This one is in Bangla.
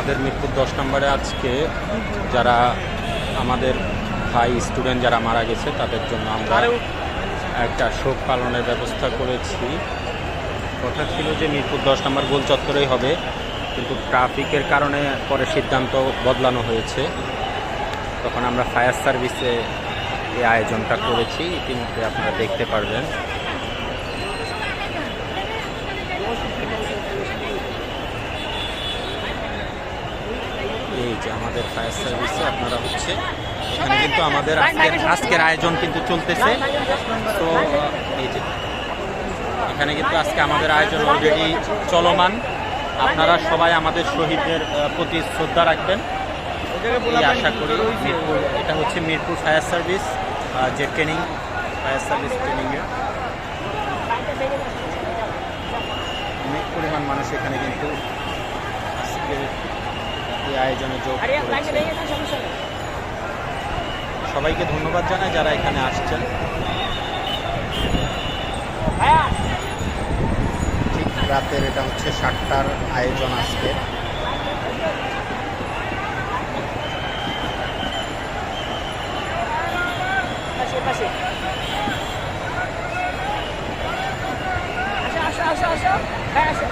আমাদের মিরপুর 10 নম্বরে আজকে যারা আমাদের ভাই স্টুডেন্ট যারা মারা গেছে তাদের জন্য আমরা একটা শোক পালনের ব্যবস্থা করেছি। কথা ছিল যে মিরপুর 10 নম্বর গোল চত্বরেই হবে, কিন্তু ট্রাফিকের কারণে পরে সিদ্ধান্ত বদলানো হয়েছে। তখন আমরা ফায়ার সার্ভিসে এই আয়োজনটা করেছি, ইতিমধ্যে আপনারা দেখতে পারবেন। এই যে আমাদের ফায়ার সার্ভিসে আপনারা হচ্ছে এখানে কিন্তু আমাদের আজকের আয়োজন কিন্তু চলতেছে। তো এই যে এখানে কিন্তু আজকে আমাদের আয়োজন অলরেডি চলমান। আপনারা সবাই আমাদের শহীদদের প্রতি শ্রদ্ধা রাখবেন এই আশা করি। মিরপুর, এটা হচ্ছে মিরপুর ফায়ার সার্ভিস যে ট্রেনিং, ফায়ার সার্ভিস ট্রেনিংয়ে অনেক পরিমাণ মানুষ এখানে কিন্তু আজকে এই আয়োজনে যোগ করেছে। সবাইকে ধন্যবাদ জানাই যারা এখানে আসছেন। ঠিক রাতের এটা হচ্ছে 7টার আয়োজন আজকে। আসো আসো আসো আসো।